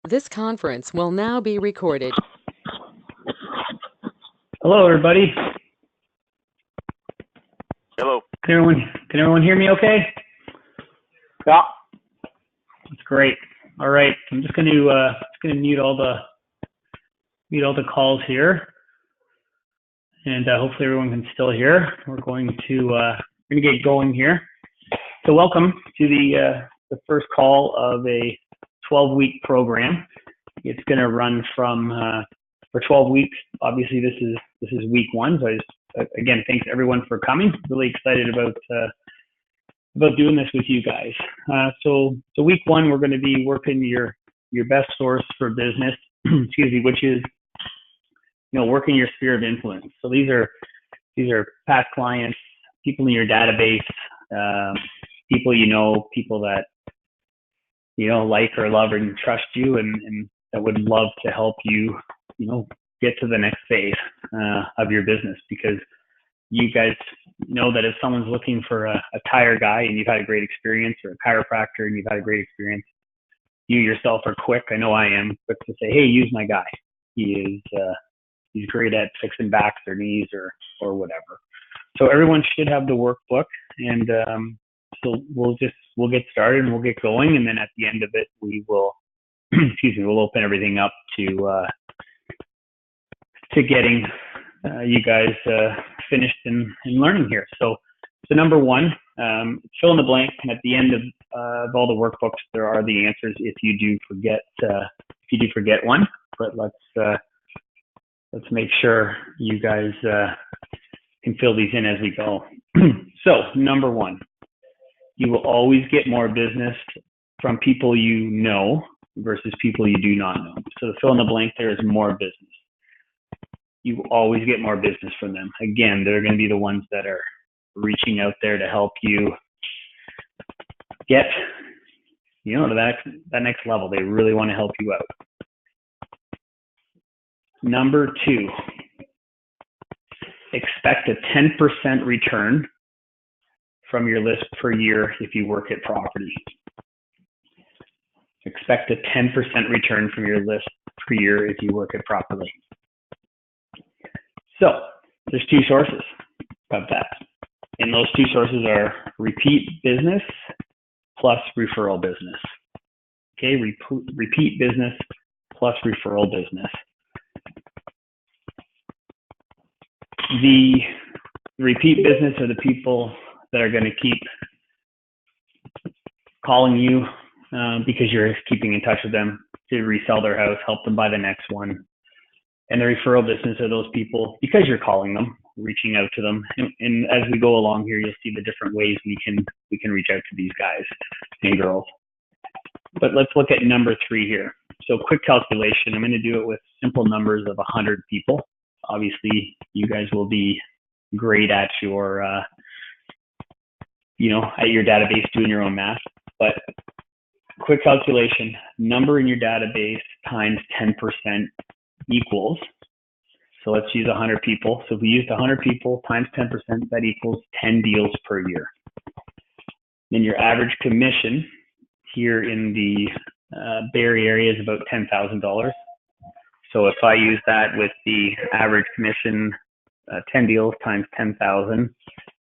This conference will now be recorded. Hello, everybody. Hello. Can everyone hear me okay? Yeah. That's great. All right. I'm just going to mute all the calls here, and hopefully everyone can still hear. We're going to get going here. So welcome to the first call of a 12-week program. It's going to run for 12 weeks. Obviously, this is week one. So I just, again, thanks everyone for coming. Really excited about doing this with you guys. So week one, we're going to be working your best source for business, excuse me, which is working your sphere of influence. So these are past clients, people in your database, people people that like or love and trust you, and that would love to help you get to the next phase of your business, because you guys know that if someone's looking for a tire guy and you've had a great experience, or a chiropractor and you've had a great experience, you yourself are quick. I know I am quick to say, hey, use my guy. He's great at fixing backs or knees or whatever. So everyone should have the workbook, and so we'll get started and we'll get going, and then at the end of it we will we'll open everything up to getting you guys finished and learning here. So number one, fill in the blank, and at the end of all the workbooks there are the answers if you do forget one. But let's make sure you guys can fill these in as we go. So number one, you will always get more business from people you know versus people you do not know. So the fill in the blank there is more business. You will always get more business from them. Again, they're going to be the ones that are reaching out there to help you get to that next level. They really want to help you out. Number two, expect a 10% return from your list per year if you work at property. Expect a 10% return from your list per year if you work it properly. So there's two sources of that, and those two sources are repeat business plus referral business. Okay, repeat business plus referral business. The repeat business are the people that are going to keep calling you because you're keeping in touch with them to resell their house, help them buy the next one. And the referral business are those people, because you're calling them, reaching out to them. And as we go along here, you'll see the different ways we can reach out to these guys and girls. But let's look at number three here. So quick calculation. I'm going to do it with simple numbers of 100 people. Obviously, you guys will be great at your at your database doing your own math. But quick calculation, number in your database times 10% equals, so let's use 100 people. So if we used 100 people times 10%, that equals 10 deals per year. Then your average commission here in the Barrie area is about $10,000. So if I use that with the average commission, 10 deals times 10,000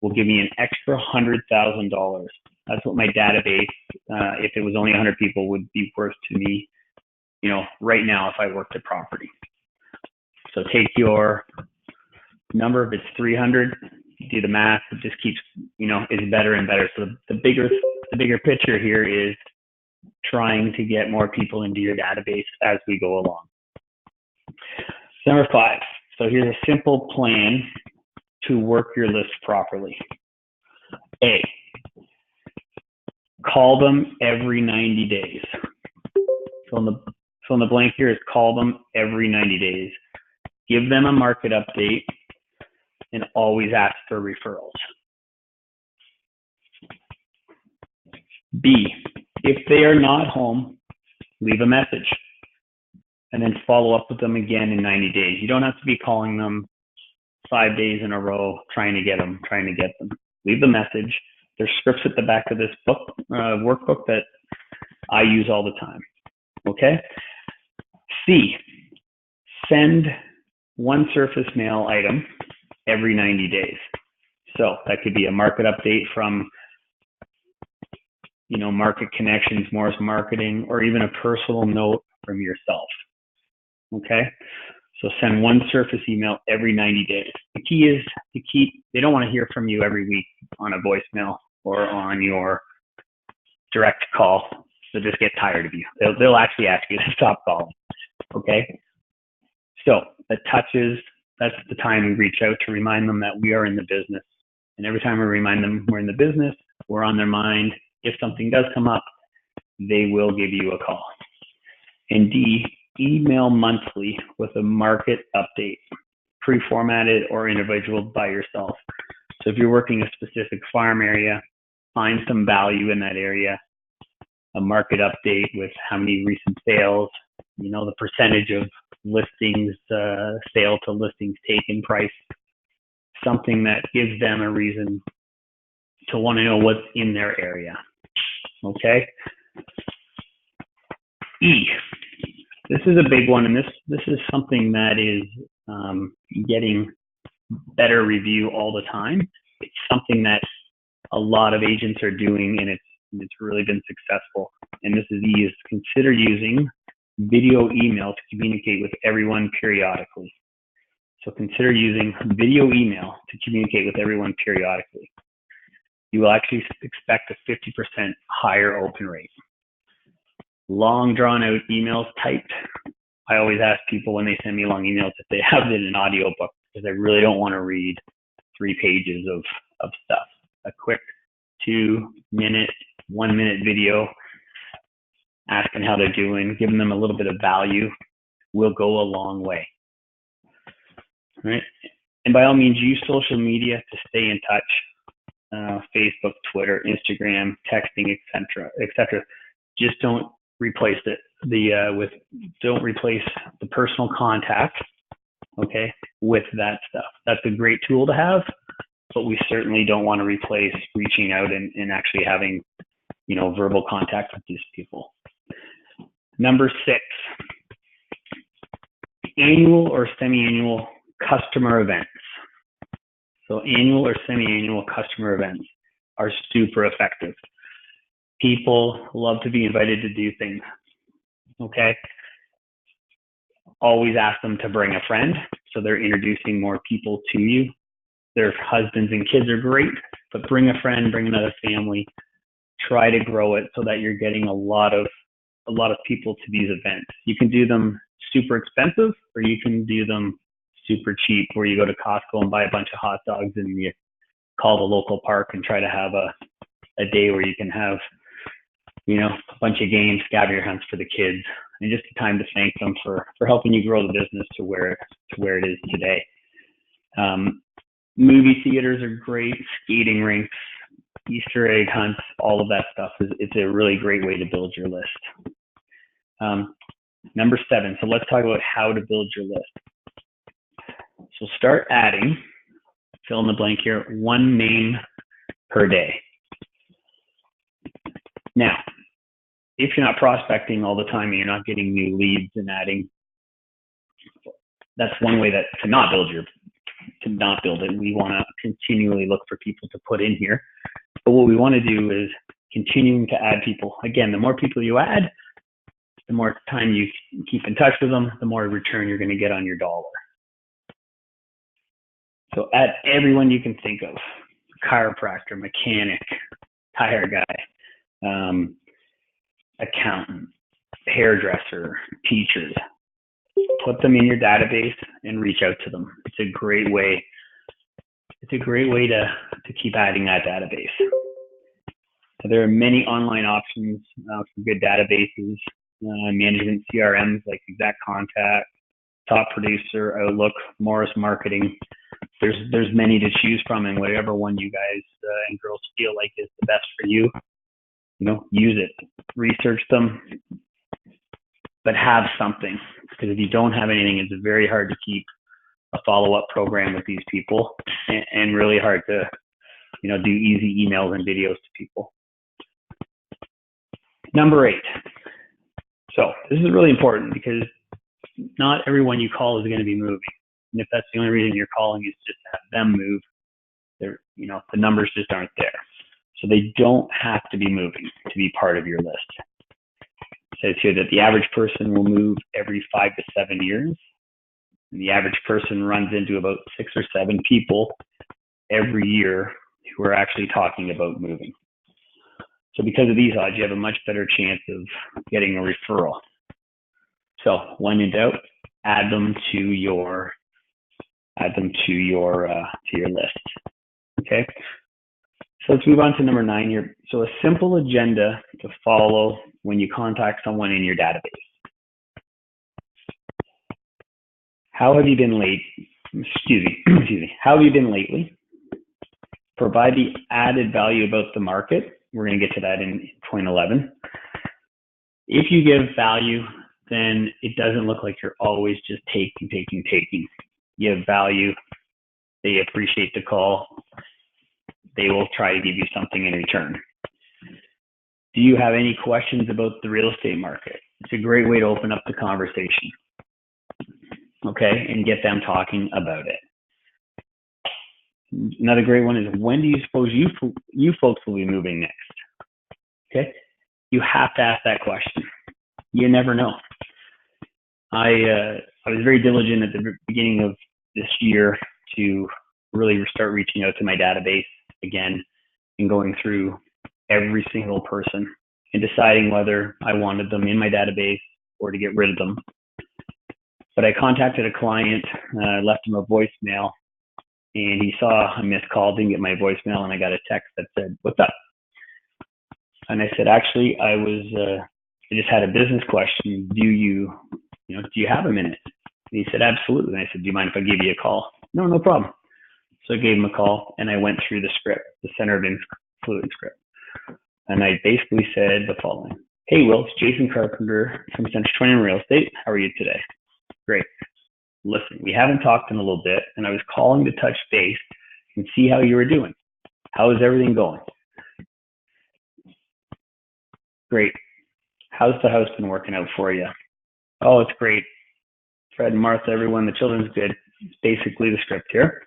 will give me an extra $100,000. That's what my database, if it was only 100 people, would be worth to me, right now if I worked at property. So take your number, if it's 300, do the math, it just keeps, is better and better. So the bigger picture here is trying to get more people into your database as we go along. Number five, so here's a simple plan to work your list properly. A, call them every 90 days. So in the blank here is call them every 90 days. Give them a market update and always ask for referrals. B, if they are not home, leave a message and then follow up with them again in 90 days. You don't have to be calling them 5 days in a row trying to get them. Leave the message. There's scripts at the back of this book, workbook, that I use all the time. Okay? C, send one surface mail item every 90 days. So that could be a market update from, Market Connections, Morris Marketing, or even a personal note from yourself. Okay? So send one surface email every 90 days. The key is they don't want to hear from you every week on a voicemail or on your direct call. They'll just get tired of you. They'll actually ask you to stop calling. Okay? So that's the time we reach out to remind them that we are in the business. And every time we remind them we're in the business, we're on their mind. If something does come up, they will give you a call. And D, email monthly with a market update, pre-formatted or individual by yourself. So if you're working a specific farm area, find some value in that area, a market update with how many recent sales, the percentage of listings, sale to listings taken price, something that gives them a reason to want to know what's in their area. Okay? E, this is a big one, and this is something that is getting better review all the time. It's something that a lot of agents are doing, and it's really been successful. And this is E, is consider using video email to communicate with everyone periodically. So consider using video email to communicate with everyone periodically. You will actually expect a 50% higher open rate. Long drawn out emails typed. I always ask people when they send me long emails if they have it in an audio book, because I really don't want to read 3 pages of stuff. A quick 2-minute, 1-minute video asking how they're doing, giving them a little bit of value will go a long way. Right? And by all means, use social media to stay in touch. Facebook, Twitter, Instagram, texting, etc. Just don't replace don't replace the personal contact, okay, with that stuff. That's a great tool to have, but we certainly don't want to replace reaching out and actually having, verbal contact with these people. Number 6, annual or semi-annual customer events. So annual or semi-annual customer events are super effective. People love to be invited to do things, okay? Always ask them to bring a friend, so they're introducing more people to you. Their husbands and kids are great, but bring a friend, bring another family. Try to grow it so that you're getting a lot of people to these events. You can do them super expensive, or you can do them super cheap, where you go to Costco and buy a bunch of hot dogs and you call the local park and try to have a day where you can have, a bunch of games, scavenger hunts for the kids, and just a time to thank them for helping you grow the business to where it is today. Movie theaters are great, skating rinks, Easter egg hunts, all of that stuff. It's a really great way to build your list. Number 7, so let's talk about how to build your list. So start adding, fill in the blank here, 1 name per day. Now, if you're not prospecting all the time and you're not getting new leads and adding, that's one way to not build it. We want to continually look for people to put in here. But what we want to do is continuing to add people. Again, the more people you add, the more time you keep in touch with them, the more return you're going to get on your dollar. So add everyone you can think of: chiropractor, mechanic, tire guy, accountant, hairdresser, teachers. Put them in your database and reach out to them. It's a great way to keep adding that database. So there are many online options for good databases, management CRMs like Exact Contact, Top Producer, Outlook, Morris Marketing. There's many to choose from, and whatever one you guys and girls feel like is the best for you, use it. Research them, but have something, because if you don't have anything, it's very hard to keep a follow-up program with these people, and really hard to, do easy emails and videos to people. Number 8. So this is really important, because not everyone you call is going to be moving. And if that's the only reason you're calling is just to have them move, the numbers just aren't there. So they don't have to be moving to be part of your list. It says here that the average person will move every 5 to 7 years. And the average person runs into about 6 or 7 people every year who are actually talking about moving. So because of these odds, you have a much better chance of getting a referral. So when in doubt, add them to your list. Okay. So let's move on to number 9 here. So a simple agenda to follow when you contact someone in your database. How have you been late? Excuse me. How have you been lately? Provide the added value about the market. We're going to get to that in point 11. If you give value, then it doesn't look like you're always just taking. You have value. They appreciate the call. They will try to give you something in return. Do you have any questions about the real estate market? It's a great way to open up the conversation, okay, and get them talking about it. Another great one is, when do you suppose you folks will be moving next? Okay, you have to ask that question. You never know. I was very diligent at the beginning of this year to really start reaching out to my database again and going through every single person and deciding whether I wanted them in my database or to get rid of them. But I contacted a client, left him a voicemail, and he saw a missed call, didn't get my voicemail, and I got a text that said, "What's up?" And I said, "Actually, I just had a business question. Do you have a minute?" And he said, "Absolutely." And I said, "Do you mind if I give you a call?" "No, no problem." So I gave him a call, and I went through the script, the center of influence script. And I basically said the following: "Hey, Will, it's Jason Carpenter from Century 21 Real Estate. How are you today?" "Great. Listen, we haven't talked in a little bit, and I was calling to touch base and see how you were doing. How is everything going?" "Great. How's the house been working out for you?" "Oh, it's great. Fred and Martha, everyone, the children's good." It's basically the script here.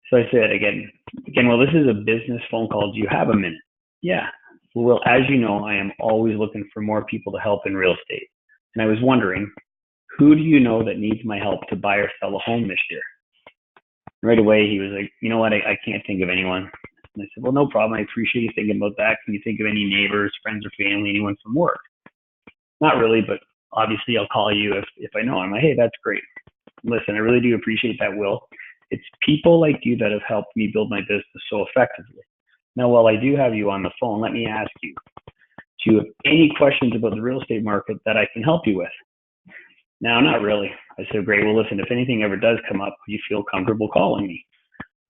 So I said again, well, this is a business phone call. Do you have a minute? "Yeah. Well, as you know, I am always looking for more people to help in real estate. And I was wondering, who do you know that needs my help to buy or sell a home this year?" Right away, he was like, "You know what? I can't think of anyone." And I said, "Well, no problem. I appreciate you thinking about that. Can you think of any neighbors, friends, or family, anyone from work?" "Not really, but obviously I'll call you if I know." I'm like, "Hey, that's great. Listen, I really do appreciate that, Will. It's people like you that have helped me build my business so effectively. Now, while I do have you on the phone, let me ask you, do you have any questions about the real estate market that I can help you with?" "No, not really." I said, "Great. Well, listen, if anything ever does come up, would you feel comfortable calling me?"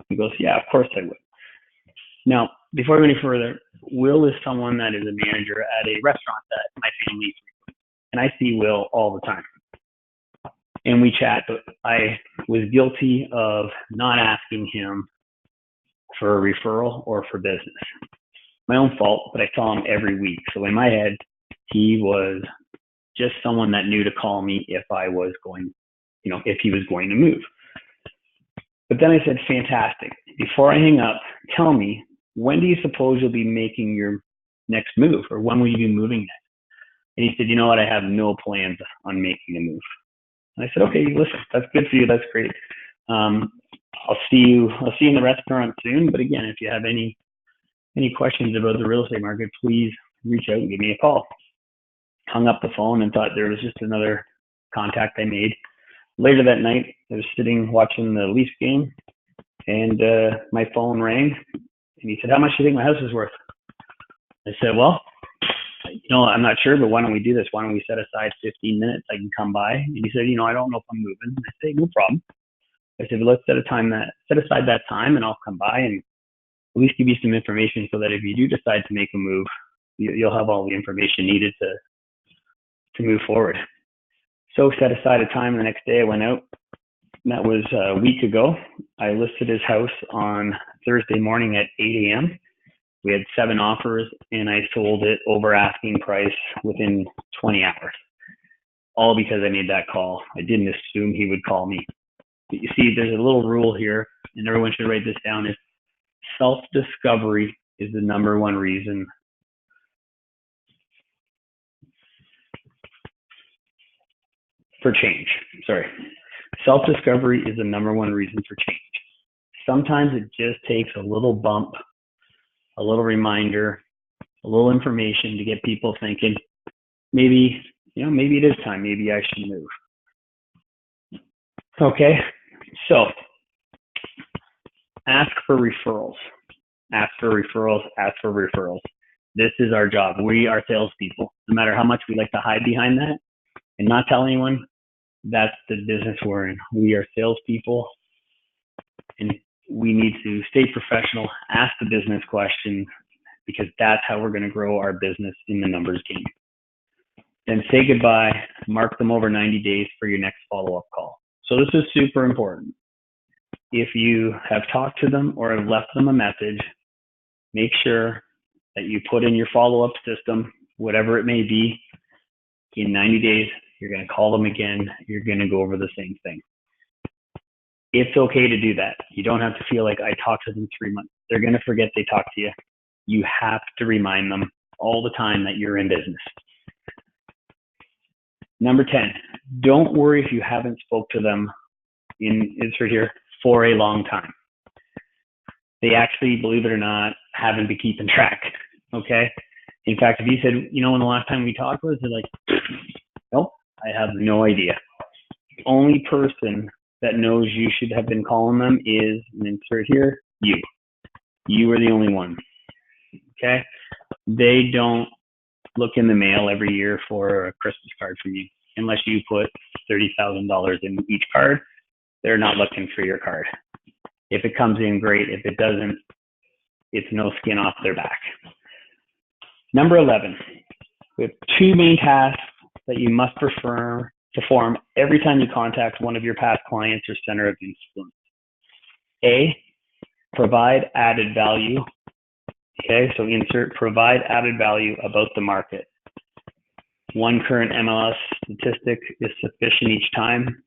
He goes, "Yeah, of course I would." Now, before I go any further, Will is someone that is a manager at a restaurant that my family eats, and I see Will all the time. And we chat, but I was guilty of not asking him for a referral or for business. My own fault, but I saw him every week. So in my head, he was just someone that knew to call me if I was going, if he was going to move. But then I said, "Fantastic. Before I hang up, tell me, when do you suppose you'll be making your next move, or when will you be moving next?" And he said, "You know what? I have no plans on making a move." And I said, "Okay, listen, that's good for you. That's great. I'll see you in the restaurant soon. But again, if you have any questions about the real estate market, please reach out and give me a call." Hung up the phone and thought there was just another contact I made. Later that night, I was sitting watching the Leafs game, and my phone rang, and he said, "How much do you think my house is worth?" I said, "Well, I'm not sure, but why don't we do this? Why don't we set aside 15 minutes? I can come by." And he said, "I don't know if I'm moving." I said, "No problem." I said, "But let's set aside that time, and I'll come by and at least give you some information so that if you do decide to make a move, you'll have all the information needed to move forward." So set aside a time. The next day I went out, and that was a week ago. I listed his house on Thursday morning at 8 a.m. We had 7 offers, and I sold it over asking price within 20 hours. all because I made that call. I didn't assume he would call me. But you see, there's a little rule here, and everyone should write this down, is self-discovery is the number one reason for change. Sorry. Self-discovery is the number one reason for change. Sometimes it just takes a little bump, a little reminder, a little information to get people thinking, maybe it is time, maybe I should move. Okay, so ask for referrals. Ask for referrals, ask for referrals. This is our job. We are salespeople. No matter how much we like to hide behind that and not tell anyone, that's the business we're in. We are salespeople, and we need to stay professional, ask the business questions, because that's how we're going to grow our business in the numbers game. Then say goodbye, mark them over 90 days for your next follow-up call. So this is super important. If you have talked to them or have left them a message, make sure that you put in your follow-up system, whatever it may be. In 90 days, you're going to call them again. You're going to go over the same thing. It's okay to do that. You don't have to feel like I talked to them 3 months. They're going to forget they talked to you. You have to remind them all the time that you're in business. Number 10, don't worry if you haven't spoke to them insert here for a long time. They actually, believe it or not, haven't been keeping track. Okay. In fact, if you said, when the last time we talked was, they're like, nope, I have no idea. The only person that knows you should have been calling them is, and insert here, you. You are the only one. Okay. They don't look in the mail every year for a Christmas card from you. Unless you put $30,000 in each card, they're not looking for your card. If it comes in, great. If it doesn't, it's no skin off their back. Number 11, we have 2 main tasks that you must perform every time you contact one of your past clients or center of influence. A, provide added value. Okay, so insert provide added value about the market. One current MLS statistic is sufficient each time.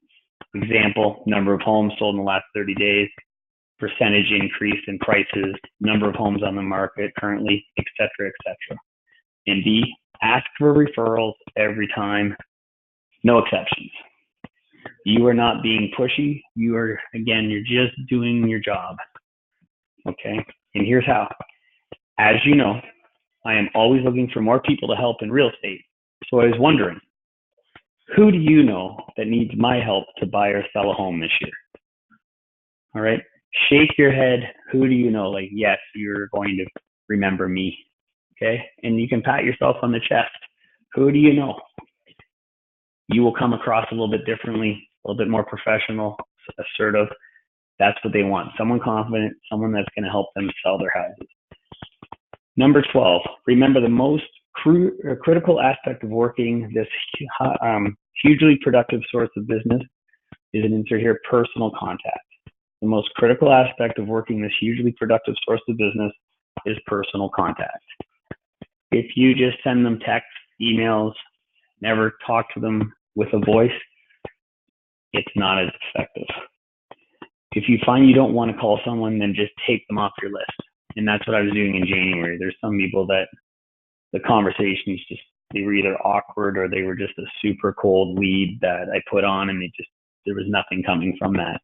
Example, number of homes sold in the last 30 days, percentage increase in prices, number of homes on the market currently, et cetera, et cetera. And B, ask for referrals every time, no exceptions. You are not being pushy. You're just doing your job. Okay, and here's how. As you know, I am always looking for more people to help in real estate. So I was wondering, who do you know that needs my help to buy or sell a home this year? All right. Shake your head. Who do you know? Like, yes, you're going to remember me. Okay. And you can pat yourself on the chest. Who do you know? You will come across a little bit differently, a little bit more professional, assertive. That's what they want. Someone confident, someone that's going to help them sell their houses. Number 12, remember the most critical aspect of working this hugely productive source of business is an insert here, personal contact. The most critical aspect of working this hugely productive source of business is personal contact. If you just send them texts, emails, never talk to them with a voice, it's not as effective. If you find you don't want to call someone, then just take them off your list. And that's what I was doing in January. There's some people that the conversations they were either awkward or they were just a super cold lead that I put on, and there was nothing coming from that.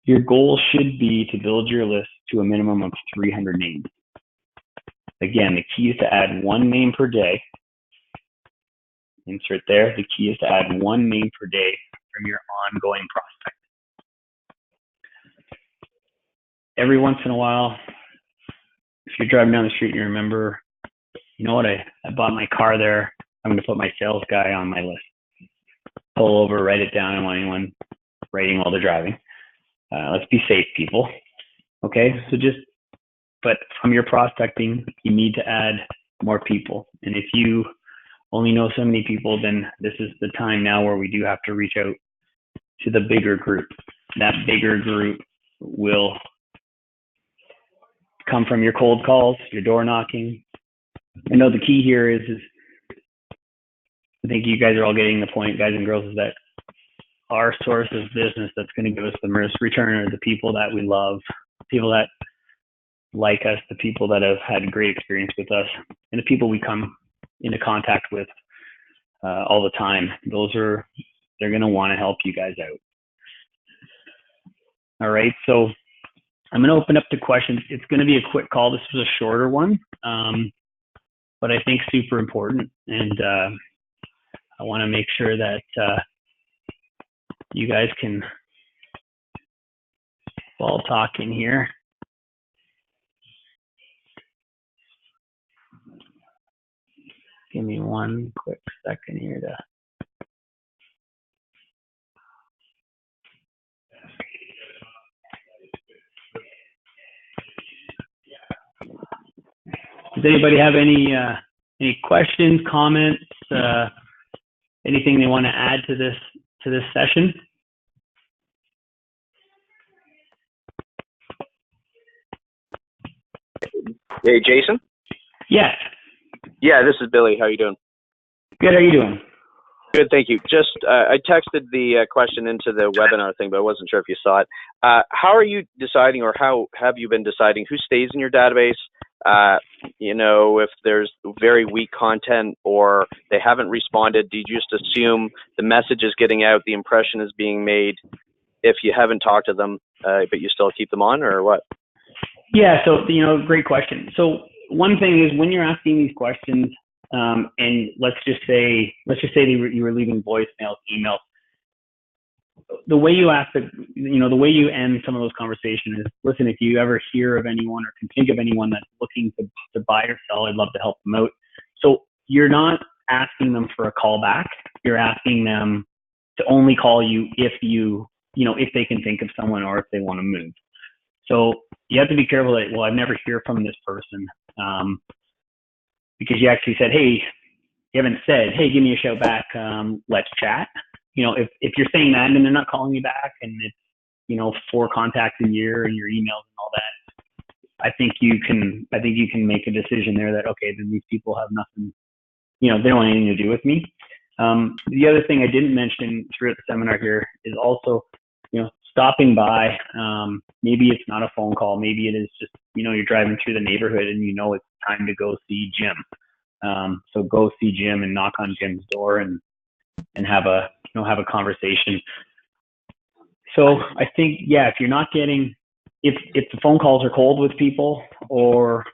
Your goal should be to build your list to a minimum of 300 names. Again, the key is to add 1 name per day. Insert there. The key is to add 1 name per day from your ongoing prospect. Every once in a while, if you're driving down the street and you remember, you know what, I bought my car there, I'm going to put my sales guy on my list. Pull over, write it down. I don't want anyone writing while they're driving. Let's be safe, people. Okay, but from your prospecting, you need to add more people. And if you only know so many people, then this is the time now where we do have to reach out to the bigger group. That bigger group will come from your cold calls, your door knocking. I know the key here is I think you guys are all getting the point, guys and girls, is that our source of business that's going to give us the most return are the people that we love, people that like us, the people that have had great experience with us, and the people we come into contact with all the time. They're going to want to help you guys out. All right, so I'm going to open up to questions. It's going to be a quick call. This was a shorter one, but I think super important, and I want to make sure that you guys can all talk in here. Give me one quick second here to. Does anybody have any questions, comments, anything they want to add to this session? Hey, Jason? Yes. Yeah, this is Billy. How you doing? Good. How are you doing? Good, thank you. Just, I texted the question into the webinar thing, but I wasn't sure if you saw it. How are you deciding, or how have you been deciding who stays in your database? If there's very weak content or they haven't responded, do you just assume the message is getting out, the impression is being made if you haven't talked to them, but you still keep them on, or what? Yeah, so, great question. So one thing is when you're asking these questions, and let's just say you were leaving voicemails, emails, the way you ask the way you end some of those conversations is, listen, if you ever hear of anyone or can think of anyone that's looking to buy or sell, I'd love to help them out. So you're not asking them for a call back. You're asking them to only call you if if they can think of someone or if they want to move. So you have to be careful that, I've never heard from this person, because you actually said, hey, you haven't said, hey, give me a shout back, let's chat. If you're saying that and they're not calling you back, and it's 4 contacts a year and your emails and all that, I think you can make a decision there that, okay, then these people have nothing, they don't want anything to do with me. The other thing I didn't mention throughout the seminar here is also, stopping by. Maybe it's not a phone call. Maybe it is just, you're driving through the neighborhood and it's time to go see Jim. So go see Jim and knock on Jim's door and have a conversation. So I think, if you're not getting, if the phone calls are cold with people, or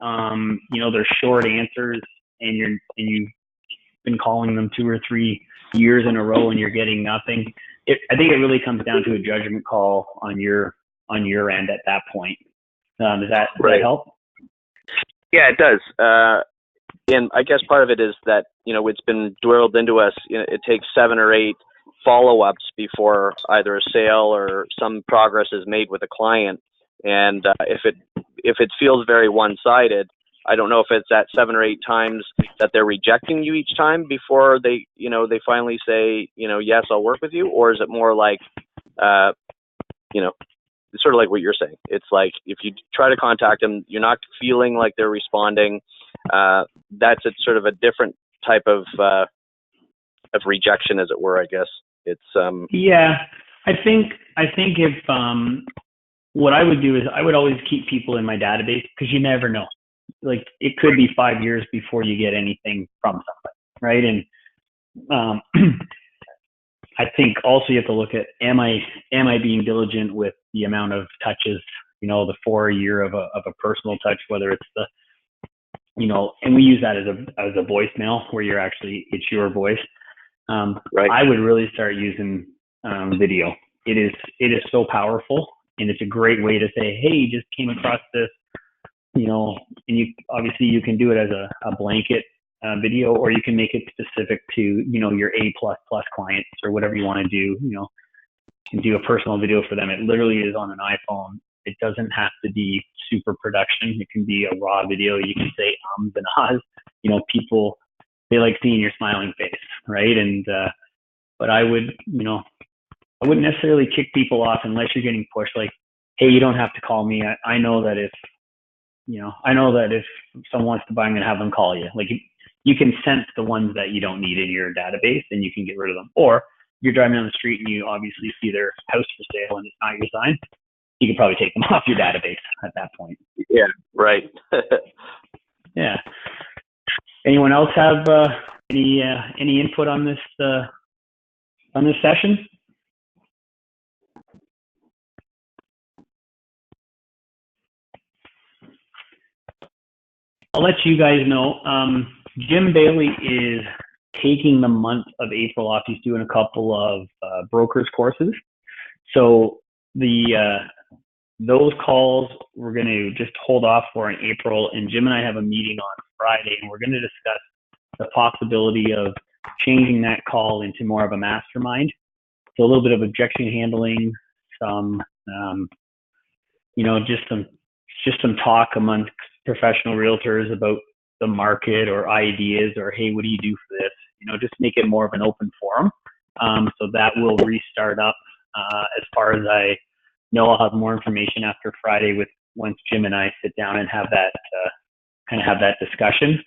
they're short answers, and you've been calling them 2 or 3 years in a row and you're getting nothing, I think it really comes down to a judgment call on your end at that point. Does that help? Yeah, it does. And I guess part of it is that, it's been drilled into us. It takes 7 or 8 follow-ups before either a sale or some progress is made with a client. And if it feels very one-sided, I don't know if it's at 7 or 8 times that they're rejecting you each time before they finally say, yes, I'll work with you, or is it more like, sort of like what you're saying. It's like, if you try to contact them, you're not feeling like they're responding. That's sort of a different type of rejection, as it were, I guess. It's I think if what I would do is I would always keep people in my database, because you never know. Like, it could be 5 years before you get anything from somebody, right? And I think also you have to look at, am I being diligent with the amount of touches, the 4 a year of a personal touch, whether it's the, and we use that as a voicemail where it's your voice. Right. I would really start using video. It is so powerful, and it's a great way to say, hey, just came across this, and you can do it as a blanket video, or you can make it specific to, your A++ clients or whatever you want to do. You can do a personal video for them. It literally is on an iPhone. It doesn't have to be super production. It can be a raw video. You can say ums and ahs. People, they like seeing your smiling face, right? And but I wouldn't necessarily kick people off unless you're getting pushed. Like, hey, you don't have to call me. I know that if someone wants to buy, I'm going to have them call you. Like, you can sense the ones that you don't need in your database, and you can get rid of them. Or you're driving down the street and you obviously see their house for sale and it's not your sign, you could probably take them off your database at that point. Yeah, right. Yeah. Anyone else have any input on this session? I'll let you guys know. Jim Bailey is taking the month of April off. He's doing a couple of brokers courses. So those calls we're going to just hold off for in April. And Jim and I have a meeting on Friday, and we're going to discuss the possibility of changing that call into more of a mastermind. So a little bit of objection handling, some, just some talk amongst professional realtors about the market or ideas, or, hey, what do you do for this? Just make it more of an open forum. So that will restart up. As far as I know, I'll have more information after Friday once Jim and I sit down and have that discussion.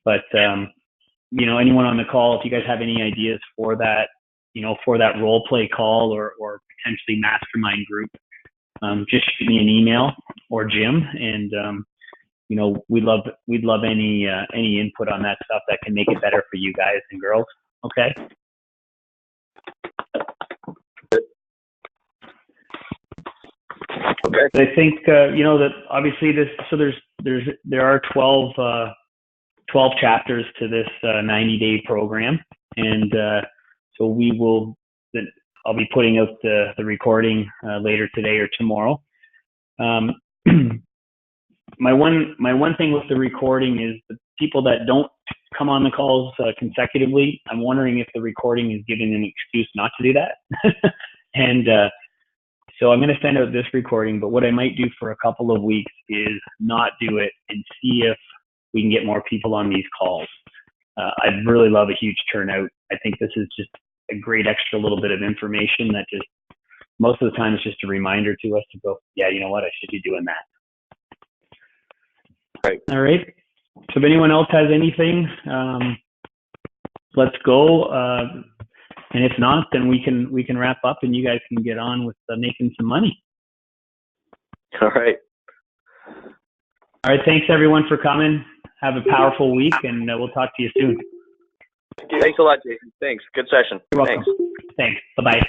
But, anyone on the call, if you guys have any ideas for that, for that role play call or potentially mastermind group, just shoot me an email or Jim, and we'd love any input on that stuff that can make it better for you guys and girls. Okay. Okay. I think that obviously there are 12 chapters to this 90-day program, and so I'll be putting out the recording later today or tomorrow. My one thing with the recording is the people that don't come on the calls consecutively, I'm wondering if the recording is giving an excuse not to do that. And so I'm going to send out this recording, but what I might do for a couple of weeks is not do it and see if we can get more people on these calls. I'd really love a huge turnout. I think this is just a great extra little bit of information that just most of the time is just a reminder to us to go, yeah, you know what, I should be doing that. Right. All right. So if anyone else has anything, let's go. And if not, then we can wrap up and you guys can get on with making some money. All right. All right. Thanks everyone for coming. Have a powerful week, and we'll talk to you soon. Thanks a lot, Jason. Thanks. Good session. You're welcome. Thanks. Bye-bye.